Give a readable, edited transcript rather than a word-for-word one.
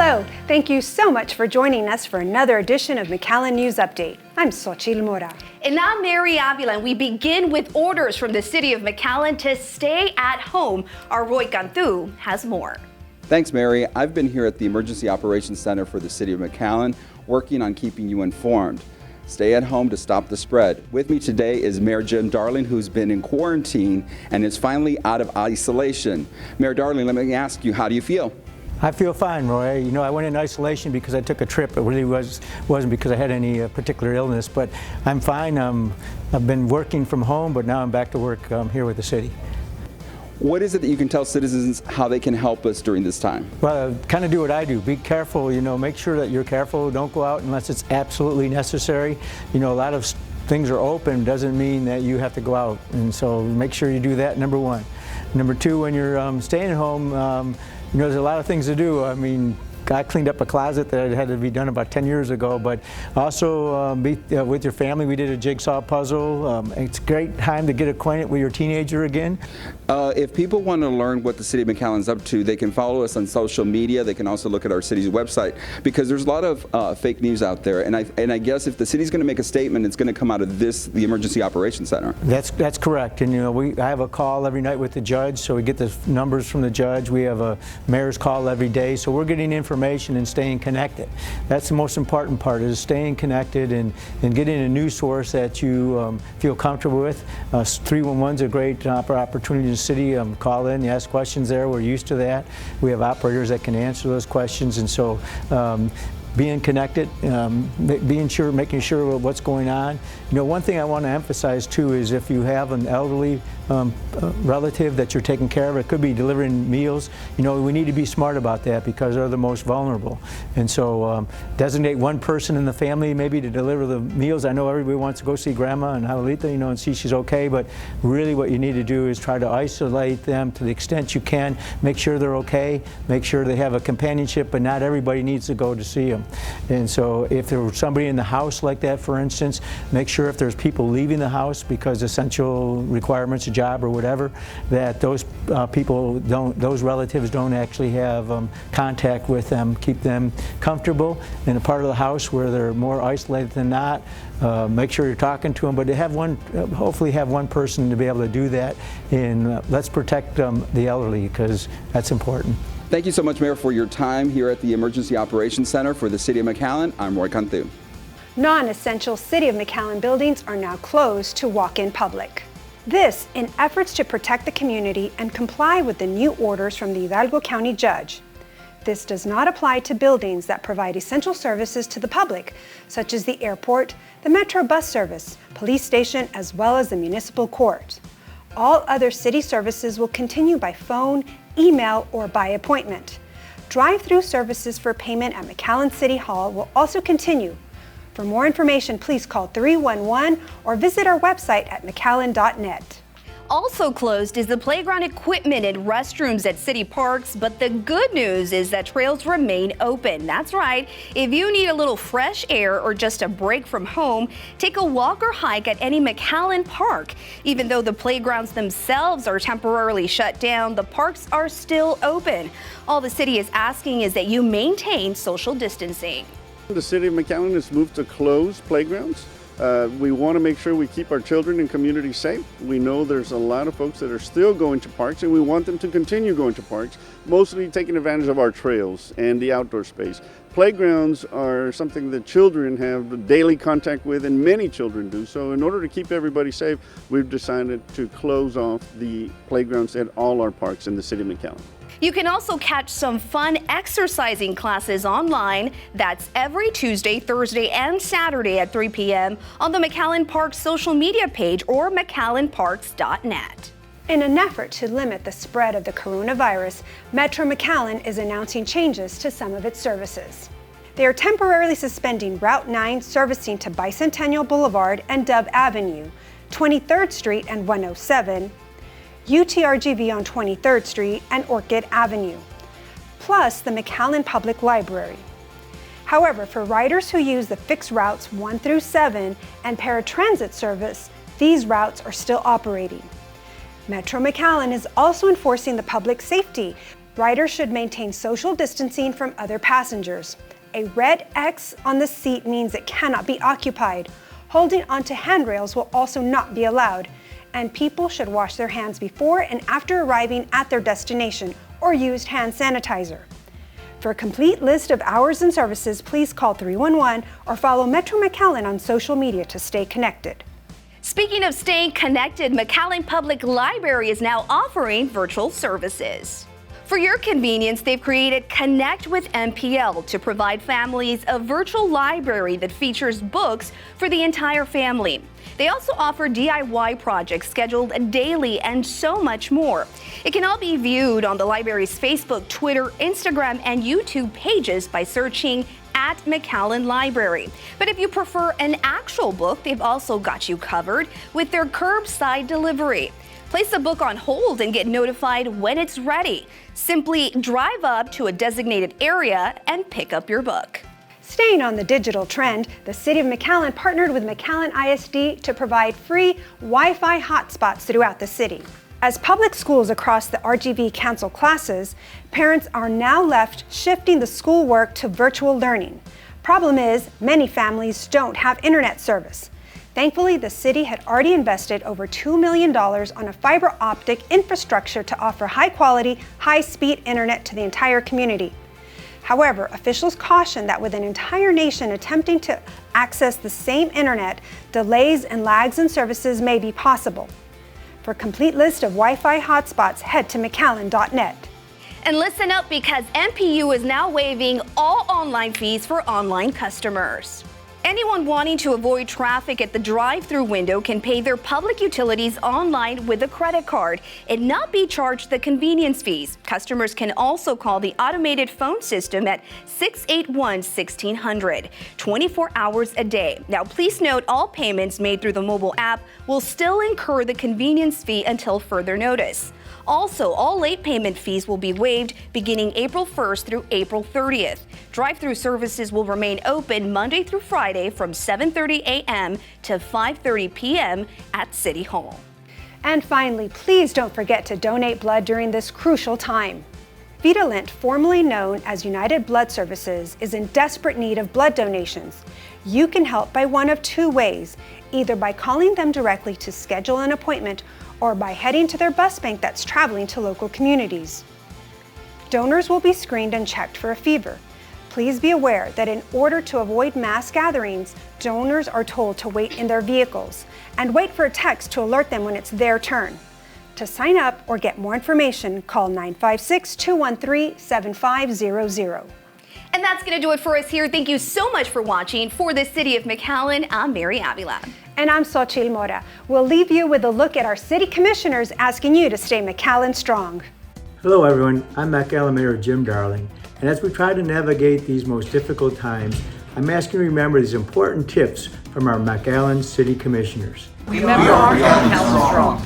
Hello, thank you so much for joining us for another edition of McAllen News Update. I'm Xochitl Mora. And I'm Mary Avila, and we begin with orders from the City of McAllen to stay at home. Our Roy Cantú has more. Thanks, Mary. I've been here at the Emergency Operations Center for the City of McAllen, working on keeping you informed. Stay at home to stop the spread. With me today is Mayor Jim Darling, who's been in quarantine and is finally out of isolation. Mayor Darling, let me ask you, how do you feel? I feel fine, Roy. You know, I went in isolation because I took a trip. It really wasn't because I had any particular illness, but I'm fine. I've been working from home, but now I'm back to work here with the city. What is it that you can tell citizens how they can help us during this time? Well, kind of do what I do. Be careful, you know, make sure that you're careful. Don't go out unless it's absolutely necessary. You know, a lot of things are open doesn't mean that you have to go out, and so make sure you do that, number one. Number two, when you're staying at home, you know, there's a lot of things to do. I mean, I cleaned up a closet that had to be done about 10 years ago, but also be with your family. We did a jigsaw puzzle. It's a great time to get acquainted with your teenager again. If people want to learn what the City of McAllen's up to, they can follow us on social media. They can also look at our city's website, because there's a lot of fake news out there. And I guess if the city's going to make a statement, it's going to come out of the Emergency Operations Center. That's correct. And you know, I have a call every night with the judge, so we get the numbers from the judge. We have a mayor's call every day, so we're getting information and staying connected. That's the most important part, is staying connected and getting a news source that you feel comfortable with. 311 is a great opportunity in the city. Call in, you ask questions there. We're used to that. We have operators that can answer those questions, and so being connected, making sure what's going on. You know, one thing I want to emphasize too is if you have an elderly relative that you're taking care of, it could be delivering meals. You know, we need to be smart about that because they're the most vulnerable. And so designate one person in the family maybe to deliver the meals. I know everybody wants to go see Grandma and Abuelita, you know, and see she's okay, but really what you need to do is try to isolate them to the extent you can. Make sure they're okay. Make sure they have a companionship, but not everybody needs to go to see them. And so if there was somebody in the house like that, for instance, make sure if there's people leaving the house because essential requirements, a job or whatever, that those those relatives don't actually have contact with them. Keep them comfortable in a part of the house where they're more isolated than not. Make sure you're talking to them, but to have hopefully have one person to be able to do that. And let's protect the elderly, because that's important. Thank you so much, Mayor, for your time here at the Emergency Operations Center for the City of McAllen. I'm Roy Cantú. Non-essential City of McAllen buildings are now closed to walk-in public. This in efforts to protect the community and comply with the new orders from the Hidalgo County Judge. This does not apply to buildings that provide essential services to the public, such as the airport, the Metro bus service, police station, as well as the municipal court. All other city services will continue by phone, email, or by appointment. Drive-through services for payment at McAllen City Hall will also continue. For more information, please call 311 or visit our website at mcallen.net. Also closed is the playground equipment and restrooms at city parks, but the good news is that trails remain open. That's right. If you need a little fresh air or just a break from home, take a walk or hike at any McAllen park. Even though the playgrounds themselves are temporarily shut down, the parks are still open. All the city is asking is that you maintain social distancing. The City of McAllen has moved to close playgrounds. We want to make sure we keep our children and community safe. We know there's a lot of folks that are still going to parks, and we want them to continue going to parks, mostly taking advantage of our trails and the outdoor space. Playgrounds are something that children have daily contact with, and many children do. So in order to keep everybody safe, we've decided to close off the playgrounds at all our parks in the City of McAllen. You can also catch some fun exercising classes online. That's every Tuesday, Thursday, and Saturday at 3 p.m. on the McAllen Parks social media page or mcallenparks.net. In an effort to limit the spread of the coronavirus, Metro McAllen is announcing changes to some of its services. They are temporarily suspending Route 9 servicing to Bicentennial Boulevard and Dove Avenue, 23rd Street and 107, UTRGV on 23rd Street and Orchid Avenue, plus the McAllen Public Library. However, for riders who use the fixed routes 1 through 7 and paratransit service, these routes are still operating. Metro McAllen is also enforcing the public safety Riders should maintain social distancing from other passengers. A red X on the seat means it cannot be occupied. Holding onto handrails will also not be allowed. And people should wash their hands before and after arriving at their destination or use hand sanitizer. For a complete list of hours and services, please call 311 or follow Metro McAllen on social media to stay connected. Speaking of staying connected, McAllen Public Library is now offering virtual services. For your convenience, they've created Connect with MPL to provide families a virtual library that features books for the entire family. They also offer DIY projects scheduled daily and so much more. It can all be viewed on the library's Facebook, Twitter, Instagram, and YouTube pages by searching at McAllen Library. But if you prefer an actual book, they've also got you covered with their curbside delivery. Place a book on hold and get notified when it's ready. Simply drive up to a designated area and pick up your book. Staying on the digital trend, the City of McAllen partnered with McAllen ISD to provide free Wi-Fi hotspots throughout the city. As public schools across the RGV cancel classes, parents are now left shifting the schoolwork to virtual learning. Problem is, many families don't have internet service. Thankfully, the city had already invested over $2 million on a fiber optic infrastructure to offer high-quality, high-speed internet to the entire community. However, officials caution that with an entire nation attempting to access the same internet, delays and lags in services may be possible. For a complete list of Wi-Fi hotspots, head to McAllen.net. And listen up, because MPU is now waiving all online fees for online customers. Anyone wanting to avoid traffic at the drive-thru window can pay their public utilities online with a credit card and not be charged the convenience fees. Customers can also call the automated phone system at 681-1600, 24 hours a day. Now, please note all payments made through the mobile app will still incur the convenience fee until further notice. Also, all late payment fees will be waived beginning April 1st through April 30th. Drive-thru services will remain open Monday through Friday from 7:30 a.m. to 5:30 p.m. at City Hall. And finally, please don't forget to donate blood during this crucial time. Vitalent, formerly known as United Blood Services, is in desperate need of blood donations. You can help by one of two ways, either by calling them directly to schedule an appointment or by heading to their bus bank that's traveling to local communities. Donors will be screened and checked for a fever. Please be aware that in order to avoid mass gatherings, donors are told to wait in their vehicles and wait for a text to alert them when it's their turn. To sign up or get more information, call 956-213-7500. And that's going to do it for us here. Thank you so much for watching. For the City of McAllen, I'm Mary Avila. And I'm Xochitl Mora. We'll leave you with a look at our city commissioners asking you to stay McAllen strong. Hello everyone, I'm McAllen Mayor Jim Darling, and as we try to navigate these most difficult times, I'm asking you to remember these important tips from our McAllen City Commissioners. Remember our council strong.